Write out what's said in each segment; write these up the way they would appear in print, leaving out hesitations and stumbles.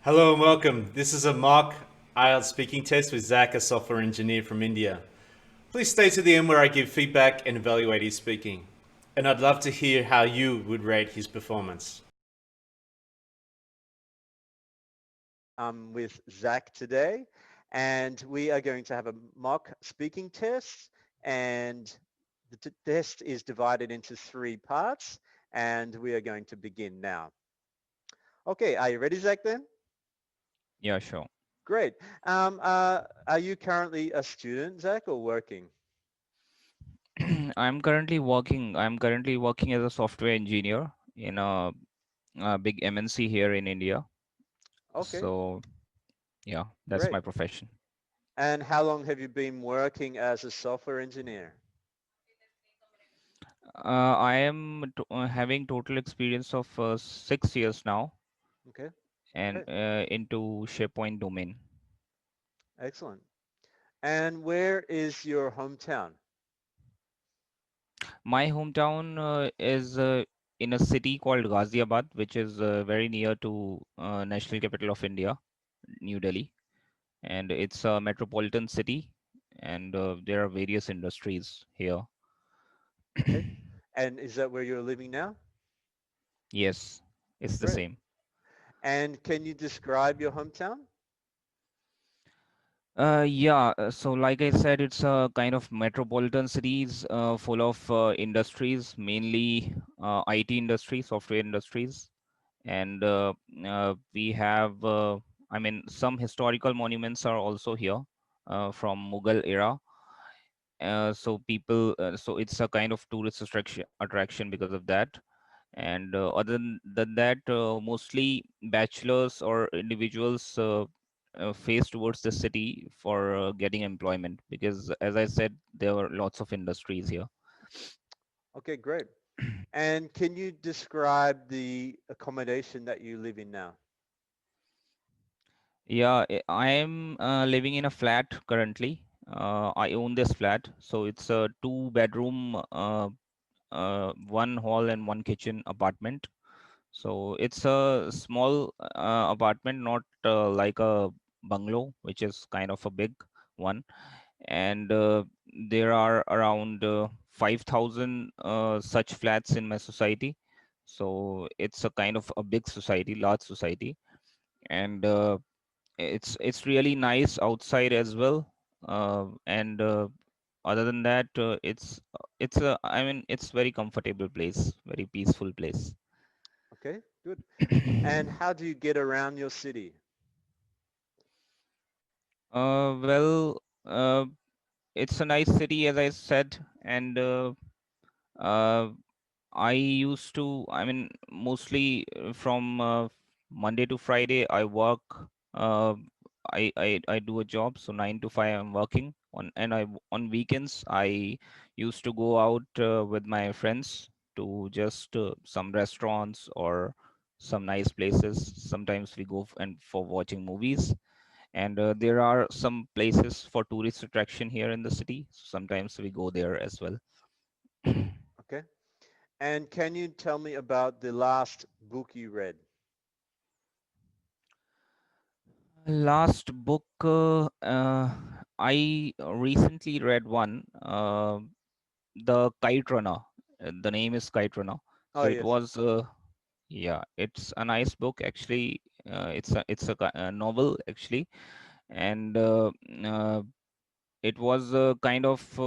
Hello and welcome. This is a mock IELTS speaking test with Zach, a software engineer from India. Please stay to the end where I give feedback and evaluate his speaking. And I'd love to hear how you would rate his performance. With Zach today, and we are going to have a mock speaking test, and the test is divided into three parts, and we are going to begin now. Okay, are you ready, Zach, then? Yeah, sure. Great. Are you currently a student, Zach, or working? I'm currently working as a software engineer in a big MNC here in India. Okay, So yeah, that's my great. profession. And how long have you been working as a software engineer? I am having total experience of 6 years now, Okay, and great. into SharePoint domain. Excellent. And where is your hometown? My hometown is in a city called Ghaziabad, which is very near to National Capital of India, New Delhi, and it's a metropolitan city, and there are various industries here. Okay. And is that where you're living now? Yes, it's the Great. same. And can you describe your hometown? So like I said, it's a kind of metropolitan cities full of industries, mainly IT industry, software industries, and we have, I mean, some historical monuments are also here from Mughal era. So it's a kind of tourist attraction because of that. And other than that, mostly bachelors or individuals face towards the city for getting employment because, as I said, there are lots of industries here. Okay, great. And can you describe the accommodation that you live in now? Yeah, I am living in a flat currently. I own this flat, so it's a two-bedroom, one hall and one kitchen apartment. So it's a small apartment, not like a bungalow, which is kind of a big one. And there are around 5,000 such flats in my society. So it's a kind of a big society, large society, and it's really nice outside as well. And other than that, it's a I mean it's very comfortable place, very peaceful place. Okay, good. And how do you get around your city? Well, it's a nice city, as I said, and uh, I used to, I mean, mostly from Monday to Friday, I work. Uh, I do a job, so 9 to 5 I'm working on, and on weekends I used to go out with my friends to just some restaurants or some nice places. Sometimes we go and for watching movies, and there are some places for tourist attraction here in the city. Sometimes we go there as well. Okay. And can you tell me about the last book you read? Last book, I recently read one, The Kite Runner. The name is Kite Runner. Oh, So it yes. was, yeah, it's a nice book actually. It's a novel actually, and it was a kind of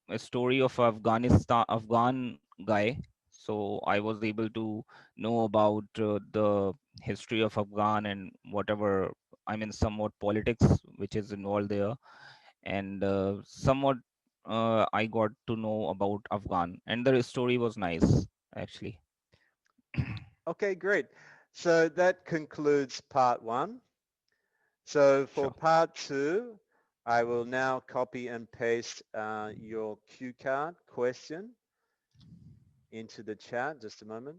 a story of Afghan guy. So I was able to know about the history of Afghan and whatever, I mean, somewhat politics which is involved there, and somewhat I got to know about Afghan, and the story was nice actually. Okay, great. So that concludes part one. So for Sure. part two, I will now copy and paste your cue card question into the chat. Just a moment.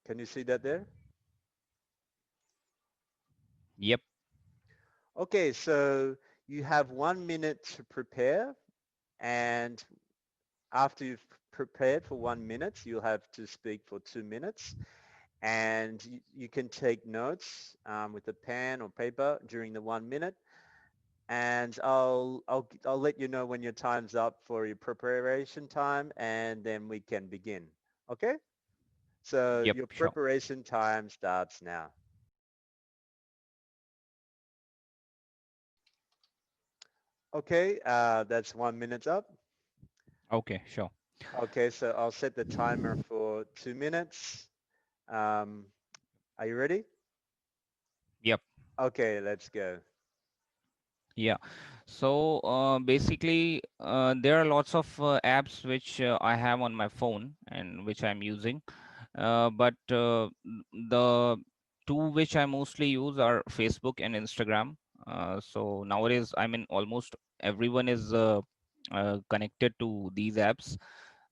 Can you see that there? Yep. Okay, so you have 1 minute to prepare, and after you've prepared for 1 minute, you'll have to speak for 2 minutes. and you can take notes with a pen or paper during the 1 minute. And I'll let you know when your time's up for your preparation time, and then we can begin. Okay? So Yep, your sure. preparation time starts now. Okay, that's 1 minute up. Okay, sure. Okay, so I'll set the timer for 2 minutes. Um, are you ready? Yep. Okay, let's go. Yeah. So basically, there are lots of apps which I have on my phone and which I'm using. But the two which I mostly use are Facebook and Instagram. So nowadays, I mean, almost everyone is connected to these apps.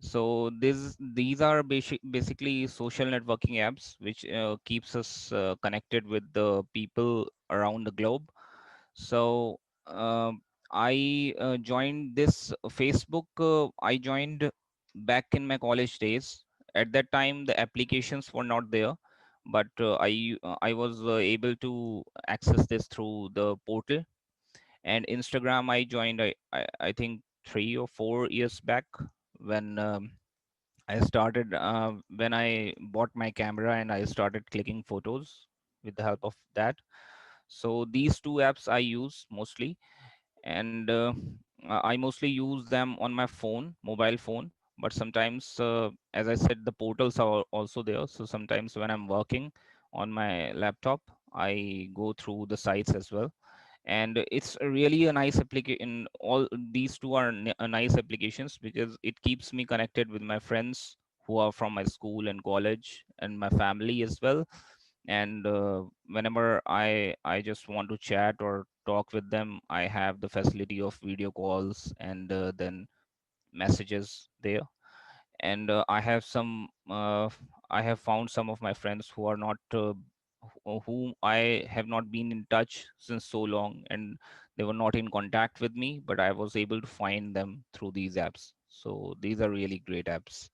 So these are basically social networking apps which keeps us connected with the people around the globe. So I joined this Facebook. I joined back in my college days. At that time, the applications were not there, but I was able to access this through the portal. And Instagram, I joined. I think 3 or 4 years back when I started when I bought my camera and I started clicking photos with the help of that. So these two apps I use mostly, and I mostly use them on my phone, mobile phone. But sometimes, as I said, the portals are also there. So sometimes when I'm working on my laptop, I go through the sites as well. And it's really a nice application. All these two are nice applications because it keeps me connected with my friends who are from my school and college and my family as well. And whenever I just want to chat or talk with them, I have the facility of video calls and then messages there. And I have found some of my friends who are not whom I have not been in touch since so long, and they were not in contact with me, but I was able to find them through these apps. So these are really great apps.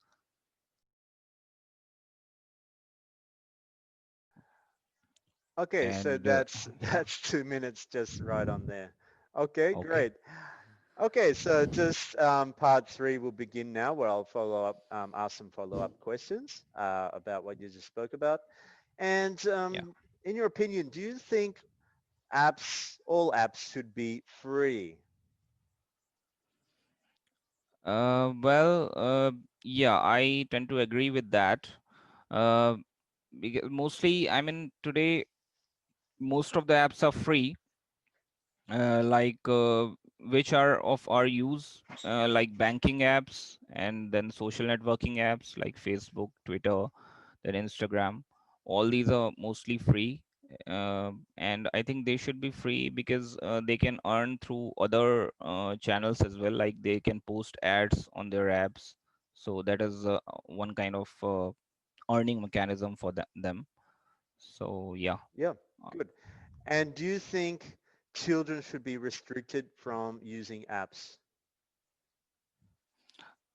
Okay, so And that's yeah. that's 2 minutes just right on there. Okay, Okay. great. Okay, so just part three will begin now, where I'll follow up, ask some follow-up questions about what you just spoke about. And Yeah. in your opinion, do you think all apps should be free? Well, yeah, I tend to agree with that. Uh, because mostly, I mean, today most of the apps are free, like which are of our use, like banking apps and then social networking apps like Facebook, Twitter, then Instagram. All these are mostly free, and I think they should be free because they can earn through other channels as well. Like they can post ads on their apps, so that is one kind of earning mechanism for them. So yeah. Yeah, good. And do you think children should be restricted from using apps?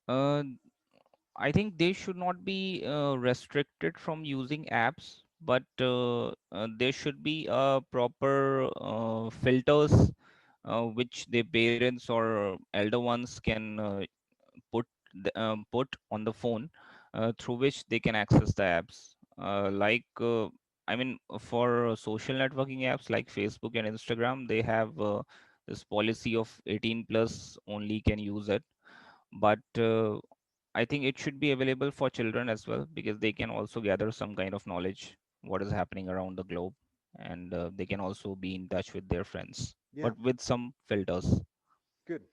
Uh, I think they should not be restricted from using apps, but there should be proper filters which their parents or elder ones can put on the phone through which they can access the apps. I mean, for social networking apps like Facebook and Instagram, they have this policy of 18 plus only can use it. But I think it should be available for children as well because they can also gather some kind of knowledge what is happening around the globe, and they can also be in touch with their friends, Yeah, but with some filters. good.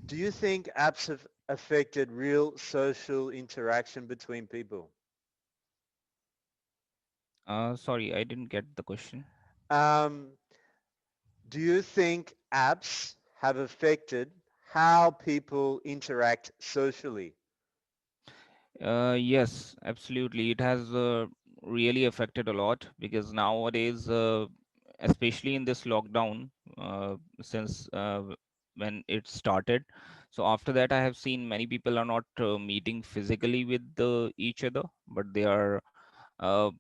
Do you think apps have affected real social interaction between people? Sorry, I didn't get the question. Um, do you think apps have affected how people interact socially? Yes, absolutely. It has really affected a lot because nowadays, especially in this lockdown, since when it started, so after that, I have seen many people are not meeting physically with each other, but they are uh,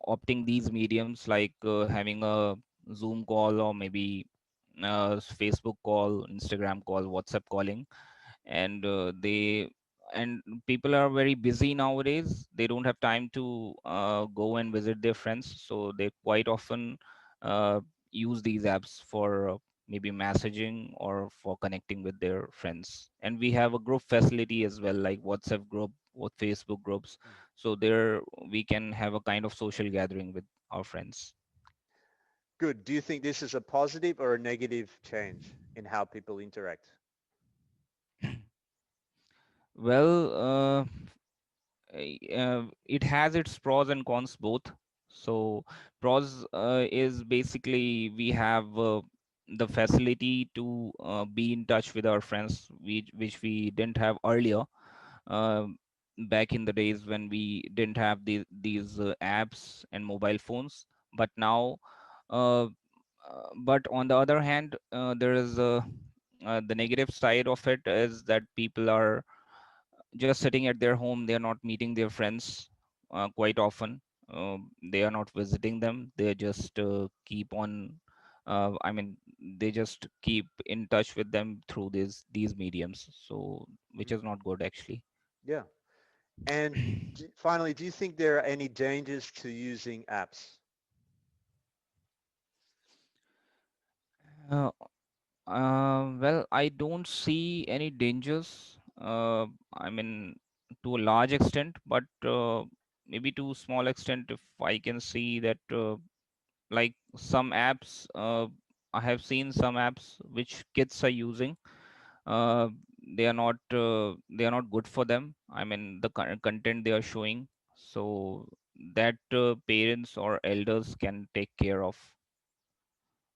opting these mediums like having a Zoom call, or maybe Facebook call, Instagram call, WhatsApp calling. And and people are very busy nowadays. They don't have time to go and visit their friends, so they quite often uh, use these apps for maybe messaging or for connecting with their friends. And we have a group facility as well, like WhatsApp group or Facebook groups, Mm. so there we can have a kind of social gathering with our friends. Good. Do you think this is a positive or a negative change in how people interact? Well, it has its pros and cons both. So pros is basically we have the facility to be in touch with our friends, which we didn't have earlier, uh, back in the days when we didn't have these apps and mobile phones. But now, uh, but on the other hand, there is the negative side of it is that people are just sitting at their home. They are not meeting their friends quite often. They are not visiting them. They just keep on. I mean, they just keep in touch with them through these mediums. So, which Mhm. is not good actually. Yeah. And finally, do you think there are any dangers to using apps? Uh, well, I don't see any dangers. I mean, to a large extent, but maybe to a small extent, if I can see that. Like some apps, I have seen some apps which kids are using. uh, they are not good for them. I mean, the content they are showing, so that parents or elders can take care of.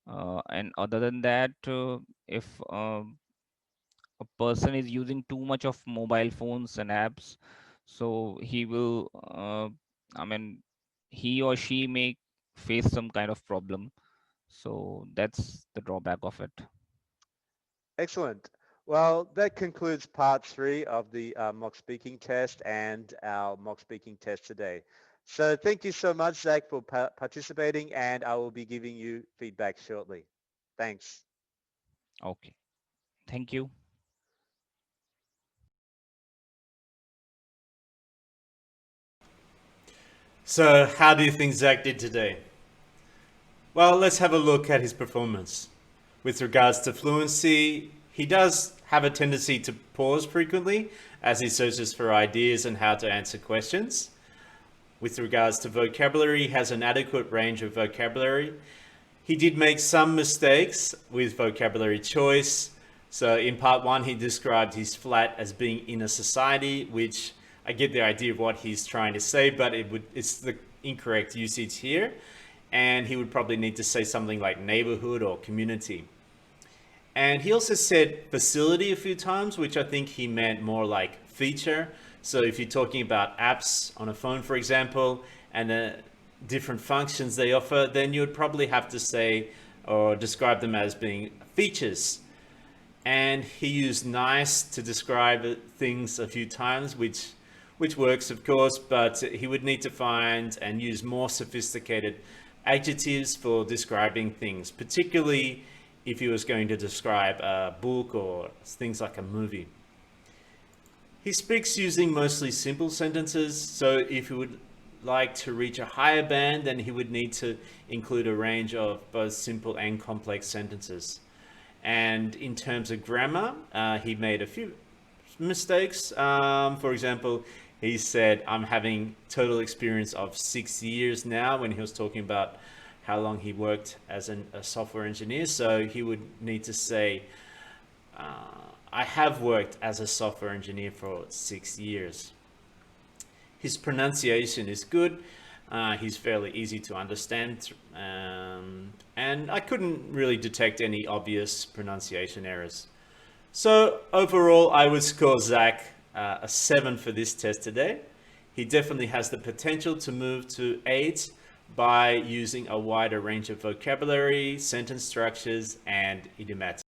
And other than that, if a person is using too much of mobile phones and apps, so he will I mean, he or she may face some kind of problem. So that's the drawback of it. Excellent. Well, that concludes part 3 of the mock speaking test and our mock speaking test today. So thank you so much, Zach, for participating, and I will be giving you feedback shortly. Thanks. Okay. Thank you. So, how do you think Zach did today? Well, let's have a look at his performance. With regards to fluency, he does have a tendency to pause frequently as he searches for ideas and how to answer questions. With regards to vocabulary, he has an adequate range of vocabulary. He did make some mistakes with vocabulary choice. So in part one, he described his flat as being in a society, which I get the idea of what he's trying to say, but it's the incorrect usage here. And he would probably need to say something like neighborhood or community. And he also said facility a few times, which I think he meant more like feature. So if you're talking about apps on a phone, for example, and the different functions they offer, then you would probably have to say or describe them as being features. And he used nice to describe things a few times, which works, of course, but he would need to find and use more sophisticated adjectives for describing things, particularly if he was going to describe a book or things like a movie. He speaks using mostly simple sentences, so if he would like to reach a higher band, then he would need to include a range of both simple and complex sentences. And in terms of grammar, he made a few mistakes. For example, he said, I'm having total experience of 6 years now when he was talking about how long he worked as a software engineer. So he would need to say, I have worked as a software engineer for 6 years. His pronunciation is good. He's fairly easy to understand. And I couldn't really detect any obvious pronunciation errors. So overall, I would score Zach a 7 for this test today. He definitely has the potential to move to 8 by using a wider range of vocabulary, sentence structures, and idiomatic.